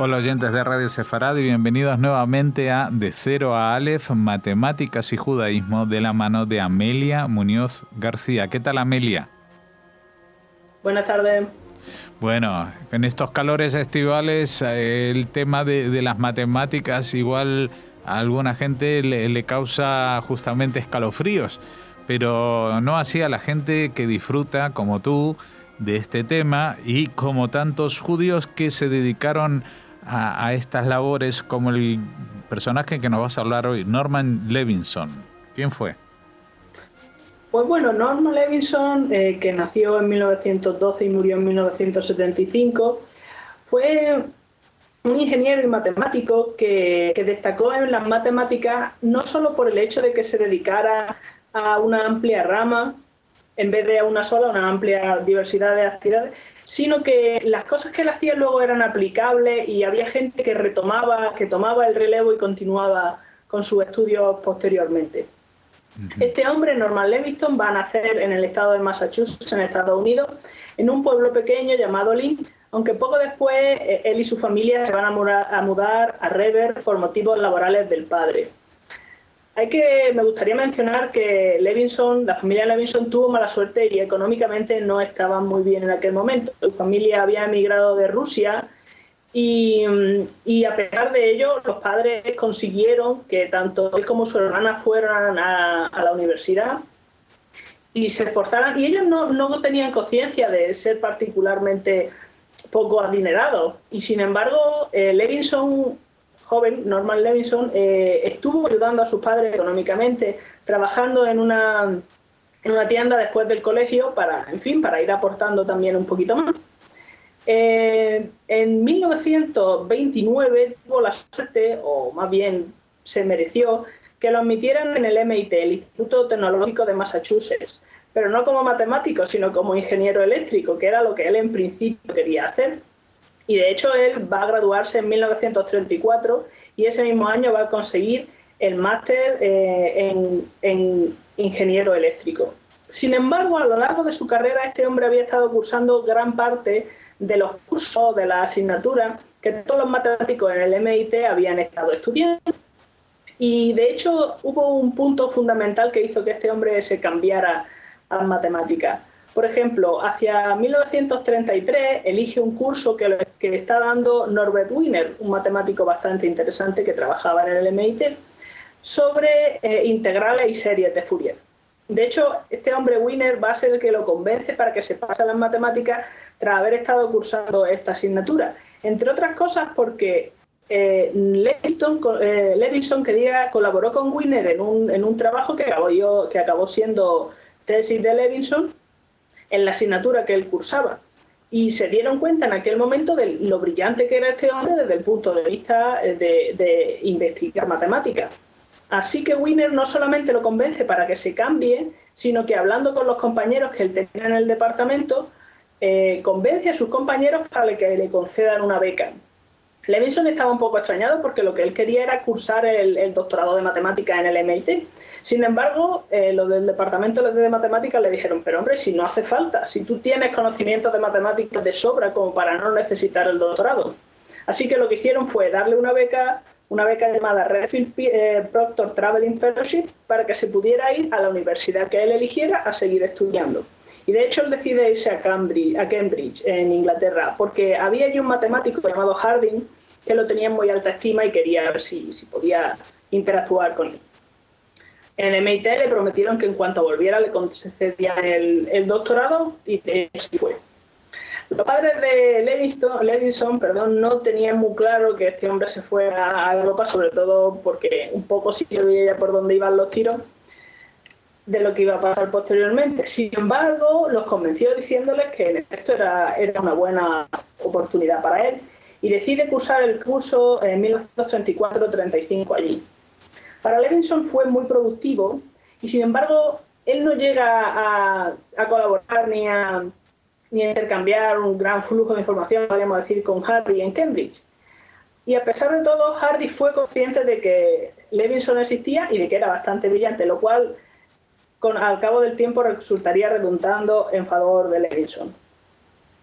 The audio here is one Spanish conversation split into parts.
Hola oyentes de Radio Sefarad y bienvenidos nuevamente a De Cero a Aleph, Matemáticas y Judaísmo de la mano de Amelia Muñoz García. ¿Qué tal, Amelia? Buenas tardes. Bueno, en estos calores estivales el tema de las matemáticas igual a alguna gente le causa justamente escalofríos, pero no así a la gente que disfruta como tú de este tema y como tantos judíos que se dedicaron a estas labores, como el personaje que nos vas a hablar hoy, Norman Levinson. ¿Quién fue? Pues bueno, Norman Levinson, que nació en 1912 y murió en 1975, fue un ingeniero y matemático que destacó en las matemáticas no solo por el hecho de que se dedicara a una amplia rama, en vez de a una sola, una amplia diversidad de actividades, sino que las cosas que él hacía luego eran aplicables y había gente que tomaba el relevo y continuaba con sus estudios posteriormente. Este hombre, Norman Levinson, va a nacer en el estado de Massachusetts, en Estados Unidos, en un pueblo pequeño llamado Lynn, aunque poco después él y su familia se van a mudar a Revere por motivos laborales del padre. Me gustaría mencionar que la familia Levinson tuvo mala suerte y económicamente no estaban muy bien en aquel momento. Su familia había emigrado de Rusia y a pesar de ello, los padres consiguieron que tanto él como su hermana fueran a la universidad y se esforzaran. Y ellos no tenían conciencia de ser particularmente poco adinerados. Y sin embargo, Norman Levinson, estuvo ayudando a sus padres económicamente, trabajando en una tienda después del colegio para ir aportando también un poquito más. En 1929 tuvo la suerte, o más bien se mereció, que lo admitieran en el MIT, el Instituto Tecnológico de Massachusetts, pero no como matemático, sino como ingeniero eléctrico, que era lo que él en principio quería hacer. Y de hecho él va a graduarse en 1934 y ese mismo año va a conseguir el máster en ingeniero eléctrico. Sin embargo, a lo largo de su carrera, este hombre había estado cursando gran parte de los cursos, de las asignaturas que todos los matemáticos en el MIT habían estado estudiando. Y de hecho hubo un punto fundamental que hizo que este hombre se cambiara a las matemáticas. Por ejemplo, hacia 1933 elige un curso que está dando Norbert Wiener, un matemático bastante interesante que trabajaba en el MIT, sobre integrales y series de Fourier. De hecho, este hombre Wiener va a ser el que lo convence para que se pase a las matemáticas tras haber estado cursando esta asignatura. Entre otras cosas porque Levinson colaboró con Wiener en un trabajo que acabó siendo tesis de Levinson en la asignatura que él cursaba. Y se dieron cuenta en aquel momento de lo brillante que era este hombre desde el punto de vista de investigar matemáticas. Así que Wiener no solamente lo convence para que se cambie, sino que hablando con los compañeros que él tenía en el departamento, convence a sus compañeros para que le concedan una beca. Levinson estaba un poco extrañado porque lo que él quería era cursar el doctorado de matemáticas en el MIT. Sin embargo, los del departamento de matemáticas le dijeron, pero hombre, si no hace falta, si tú tienes conocimientos de matemáticas de sobra como para no necesitar el doctorado. Así que lo que hicieron fue darle una beca llamada Redfield Proctor Traveling Fellowship para que se pudiera ir a la universidad que él eligiera a seguir estudiando. Y de hecho él decide irse a Cambridge, en Inglaterra, porque había allí un matemático llamado Harding que lo tenía en muy alta estima y quería ver si podía interactuar con él. En el MIT le prometieron que en cuanto volviera le concedían el doctorado y así fue. Los padres de Levinson, no tenían muy claro que este hombre se fue a Europa, sobre todo porque un poco sí se veía por dónde iban los tiros de lo que iba a pasar posteriormente. Sin embargo, los convenció diciéndoles que esto era una buena oportunidad para él y decide cursar el curso en 1934-35 allí. Para Levinson fue muy productivo y sin embargo él no llega a colaborar ni a intercambiar un gran flujo de información, podríamos decir, con Hardy en Cambridge. Y a pesar de todo, Hardy fue consciente de que Levinson existía y de que era bastante brillante, lo cual al cabo del tiempo resultaría redundando en favor de Levinson.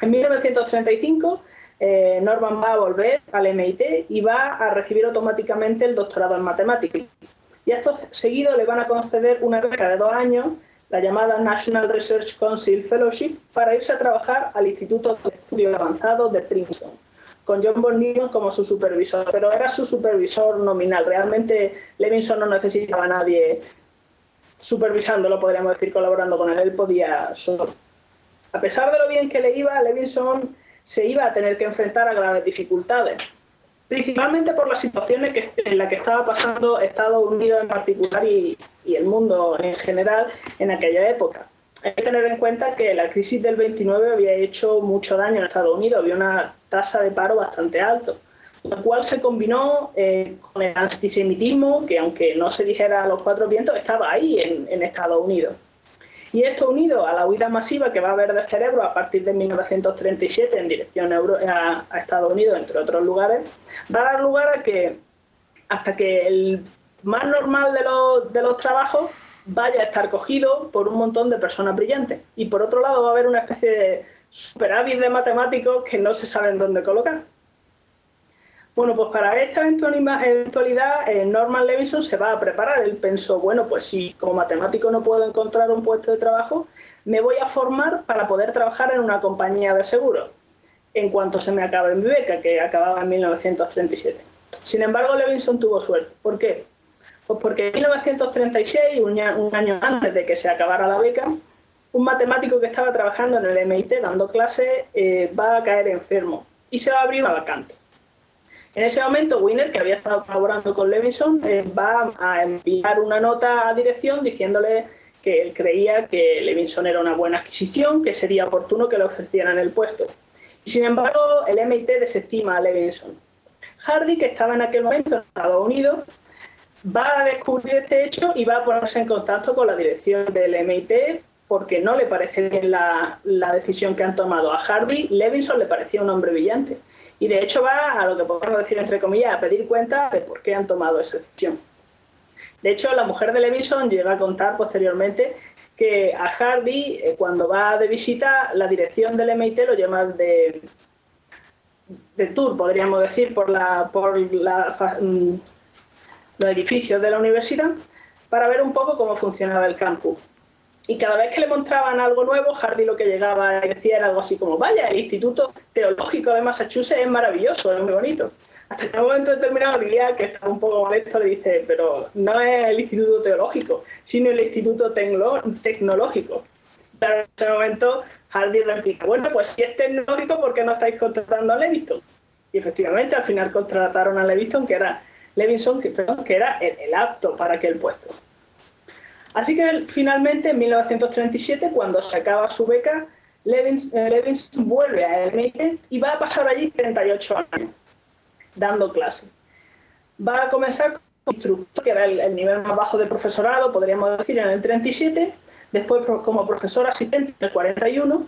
En 1935 Norman va a volver al MIT y va a recibir automáticamente el doctorado en matemáticas. Y a esto seguido le van a conceder una beca de 2 años, la llamada National Research Council Fellowship, para irse a trabajar al Instituto de Estudios Avanzados de Princeton, con John von Neumann como su supervisor, pero era su supervisor nominal. Realmente Levinson no necesitaba a nadie supervisándolo, podríamos decir, colaborando con él. Él podía solo. A pesar de lo bien que le iba, Levinson se iba a tener que enfrentar a graves dificultades, principalmente por las situaciones en las que estaba pasando Estados Unidos en particular y el mundo en general en aquella época. Hay que tener en cuenta que la crisis del 29 había hecho mucho daño en Estados Unidos, había una tasa de paro bastante alta, lo cual se combinó con el antisemitismo, que aunque no se dijera a los 4 vientos, estaba ahí en Estados Unidos. Y esto unido a la huida masiva que va a haber de cerebros a partir de 1937 en dirección a Estados Unidos, entre otros lugares, va a dar lugar a que hasta que el más normal de los trabajos vaya a estar cogido por un montón de personas brillantes. Y por otro lado va a haber una especie de superávit de matemáticos que no se saben dónde colocar. Bueno, pues para esta eventualidad Norman Levinson se va a preparar. Él pensó, bueno, pues si como matemático no puedo encontrar un puesto de trabajo, me voy a formar para poder trabajar en una compañía de seguros, en cuanto se me acabe mi beca, que acababa en 1937. Sin embargo, Levinson tuvo suerte. ¿Por qué? Pues porque en 1936, un año antes de que se acabara la beca, un matemático que estaba trabajando en el MIT dando clases va a caer enfermo y se va a abrir una vacante. En ese momento, Wiener, que había estado colaborando con Levinson, va a enviar una nota a dirección diciéndole que él creía que Levinson era una buena adquisición, que sería oportuno que le ofrecieran el puesto. Y sin embargo, el MIT desestima a Levinson. Hardy, que estaba en aquel momento en Estados Unidos, va a descubrir este hecho y va a ponerse en contacto con la dirección del MIT porque no le parece bien la decisión que han tomado. A Hardy, Levinson le parecía un hombre brillante. Y de hecho va a lo que podemos decir, entre comillas, a pedir cuenta de por qué han tomado esa decisión. De hecho, la mujer de Levinson llega a contar posteriormente que a Hardy, cuando va de visita, la dirección del MIT lo llama de tour, podríamos decir, por los edificios de la universidad, para ver un poco cómo funcionaba el campus. Y cada vez que le mostraban algo nuevo, Hardy lo que llegaba y decía era algo así como, vaya, el Instituto Teológico de Massachusetts es maravilloso, es muy bonito. Hasta que en un momento determinado diría que estaba un poco molesto, le dice, pero no es el Instituto Teológico, sino el Instituto Tecnológico. Pero en ese momento Hardy replica, bueno, pues si es tecnológico, ¿por qué no estáis contratando a Levinson? Y efectivamente al final contrataron a Levinson, que era el apto para aquel puesto. Así que finalmente, en 1937, cuando se acaba su beca, Levinson vuelve a MIT y va a pasar allí 38 años dando clases. Va a comenzar como instructor, que era el nivel más bajo de profesorado, podríamos decir, en el 37, después como profesor asistente en el 41,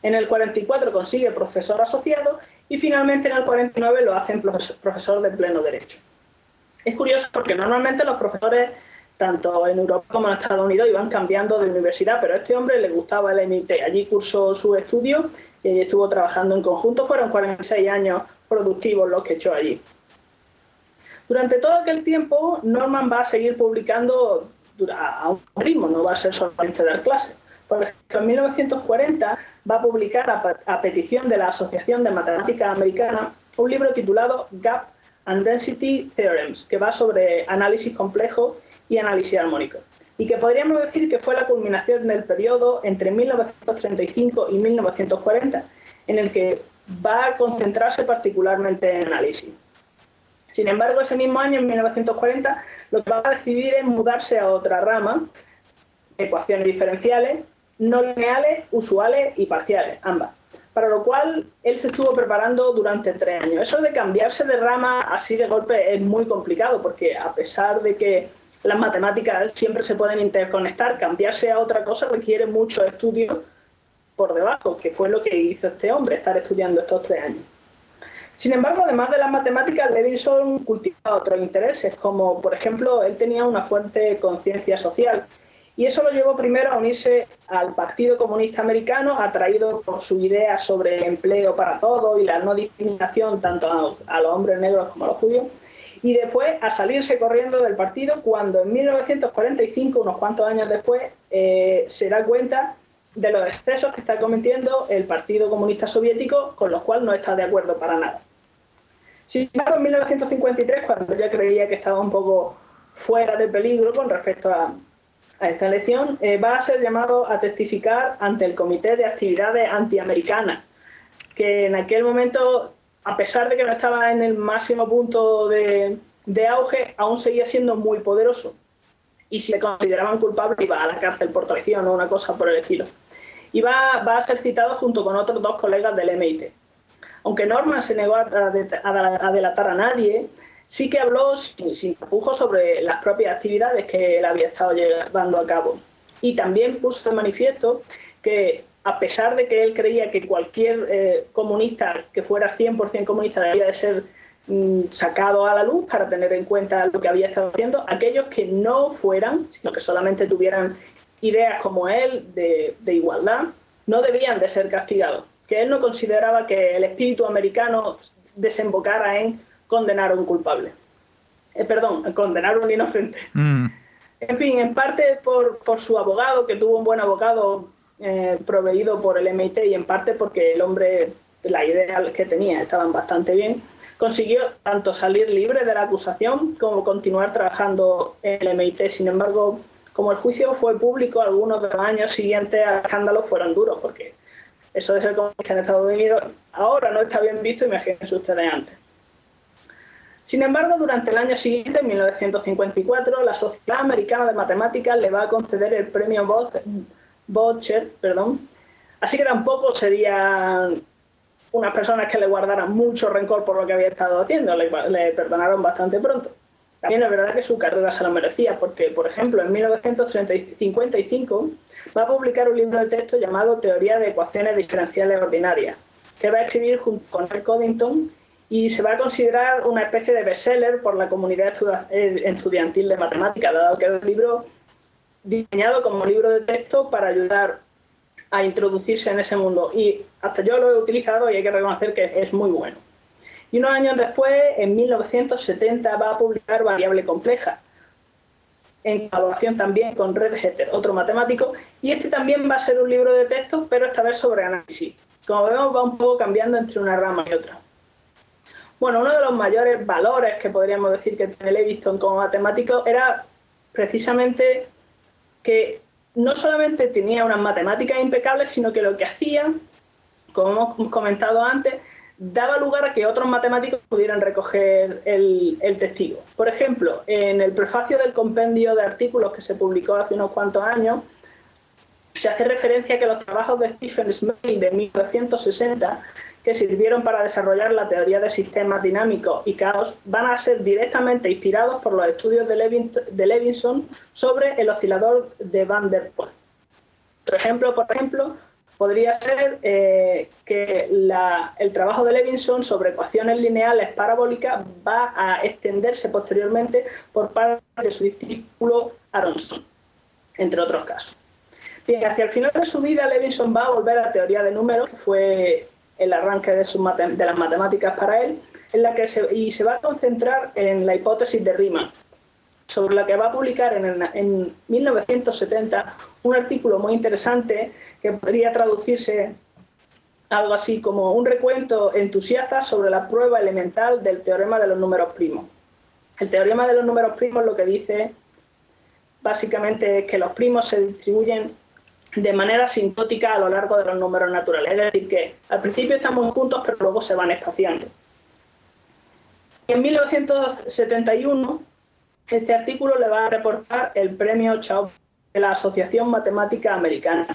en el 44 consigue profesor asociado y finalmente en el 49 lo hacen profesor de pleno derecho. Es curioso porque normalmente los profesores tanto en Europa como en Estados Unidos iban cambiando de universidad, pero a este hombre le gustaba el MIT. Allí cursó sus estudios y allí estuvo trabajando en conjunto. Fueron 46 años productivos los que echó allí. Durante todo aquel tiempo, Norman va a seguir publicando a un ritmo, no va a ser solamente dar clases. Por ejemplo, en 1940 va a publicar a petición de la Asociación de Matemáticas Americana un libro titulado Gap and Density Theorems, que va sobre análisis complejo y análisis armónico, y que podríamos decir que fue la culminación del periodo entre 1935 y 1940, en el que va a concentrarse particularmente en análisis. Sin embargo, ese mismo año, en 1940, lo que va a decidir es mudarse a otra rama, ecuaciones diferenciales, no lineales, usuales y parciales, ambas, para lo cual él se estuvo preparando durante 3 años. Eso de cambiarse de rama así de golpe es muy complicado, porque a pesar de que las matemáticas siempre se pueden interconectar, cambiarse a otra cosa requiere mucho estudio por debajo, que fue lo que hizo este hombre, estar estudiando estos 3 años. Sin embargo, además de las matemáticas, Levinson cultivaba otros intereses, como por ejemplo, él tenía una fuerte conciencia social Y eso lo llevó primero a unirse al Partido Comunista Americano, atraído por su idea sobre el empleo para todos y la no discriminación tanto a los hombres negros como a los judíos, y después a salirse corriendo del partido cuando en 1945, unos cuantos años después, se da cuenta de los excesos que está cometiendo el Partido Comunista Soviético, con los cuales no está de acuerdo para nada. Sin embargo, en 1953, cuando ya creía que estaba un poco fuera de peligro con respecto a esta elección, va a ser llamado a testificar ante el Comité de Actividades Antiamericanas, que en aquel momento, a pesar de que no estaba en el máximo punto de auge, aún seguía siendo muy poderoso. Y si le consideraban culpable, iba a la cárcel por traición o una cosa por el estilo. Y va a ser citado junto con otros 2 colegas del MIT. Aunque Norman se negó a delatar a nadie, sí que habló sin tapujos sobre las propias actividades que él había estado llevando a cabo. Y también puso de manifiesto que, a pesar de que él creía que cualquier comunista que fuera 100% comunista debía de ser sacado a la luz para tener en cuenta lo que había estado haciendo, aquellos que no fueran, sino que solamente tuvieran ideas como él de igualdad, no debían de ser castigados. Que él no consideraba que el espíritu americano desembocara en condenar a un culpable. Condenar a un inocente. En fin, en parte por su abogado, que tuvo un buen abogado proveído por el MIT, y en parte porque el hombre, las ideas que tenía estaban bastante bien, consiguió tanto salir libre de la acusación como continuar trabajando en el MIT. Sin embargo, como el juicio fue público, algunos de los años siguientes al escándalo fueron duros, porque eso de ser comunista en Estados Unidos ahora no está bien visto, imagínense ustedes antes. Sin embargo, durante el año siguiente, en 1954, la Sociedad Americana de Matemáticas le va a conceder el premio Boucher, así que tampoco serían unas personas que le guardaran mucho rencor por lo que había estado haciendo, le perdonaron bastante pronto. También es verdad que su carrera se lo merecía, porque, por ejemplo, en 1955 va a publicar un libro de texto llamado Teoría de Ecuaciones Diferenciales Ordinarias, que va a escribir junto con Ray Coddington, y se va a considerar una especie de bestseller por la comunidad estudiantil de matemáticas, dado que es un libro diseñado como libro de texto para ayudar a introducirse en ese mundo. Y hasta yo lo he utilizado y hay que reconocer que es muy bueno. Y unos años después, en 1970, va a publicar Variable Compleja, en colaboración también con Red Heter, otro matemático, y este también va a ser un libro de texto, pero esta vez sobre análisis. Como vemos, va un poco cambiando entre una rama y otra. Bueno, uno de los mayores valores que podríamos decir que tiene Levinson como matemático era precisamente que no solamente tenía unas matemáticas impecables, sino que lo que hacía, como hemos comentado antes, daba lugar a que otros matemáticos pudieran recoger el testigo. Por ejemplo, en el prefacio del compendio de artículos que se publicó hace unos cuantos años, se hace referencia a que los trabajos de Stephen Smale de 1960, que sirvieron para desarrollar la teoría de sistemas dinámicos y caos, van a ser directamente inspirados por los estudios de Levinson sobre el oscilador de Van der Pol. Otro ejemplo, por ejemplo, podría ser que el trabajo de Levinson sobre ecuaciones lineales parabólicas va a extenderse posteriormente por parte de su discípulo Aronson, entre otros casos. Bien, hacia el final de su vida, Levinson va a volver a la teoría de números, que fue el arranque de las matemáticas para él, y se va a concentrar en la hipótesis de Riemann, sobre la que va a publicar en 1970 un artículo muy interesante que podría traducirse algo así como un recuento entusiasta sobre la prueba elemental del teorema de los números primos. El teorema de los números primos lo que dice básicamente es que los primos se distribuyen de manera sintótica a lo largo de los números naturales, es decir, que al principio están muy juntos pero luego se van espaciando. En 1971 este artículo le va a reportar el premio Chao de la Asociación Matemática Americana.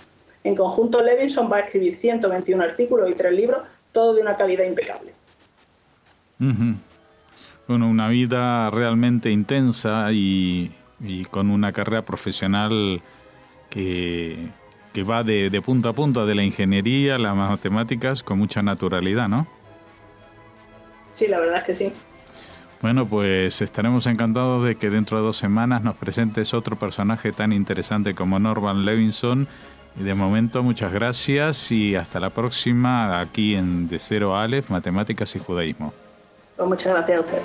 En conjunto, Levinson va a escribir 121 artículos y 3 libros, todo de una calidad impecable. Bueno, una vida realmente intensa y con una carrera profesional que va de punta a punta, de la ingeniería a las matemáticas, con mucha naturalidad, ¿no? Sí, la verdad es que sí. Bueno, pues estaremos encantados de que dentro de 2 semanas nos presentes otro personaje tan interesante como Norman Levinson. Y de momento, muchas gracias y hasta la próxima aquí en De Cero a Aleph, Matemáticas y Judaísmo. Pues muchas gracias a usted.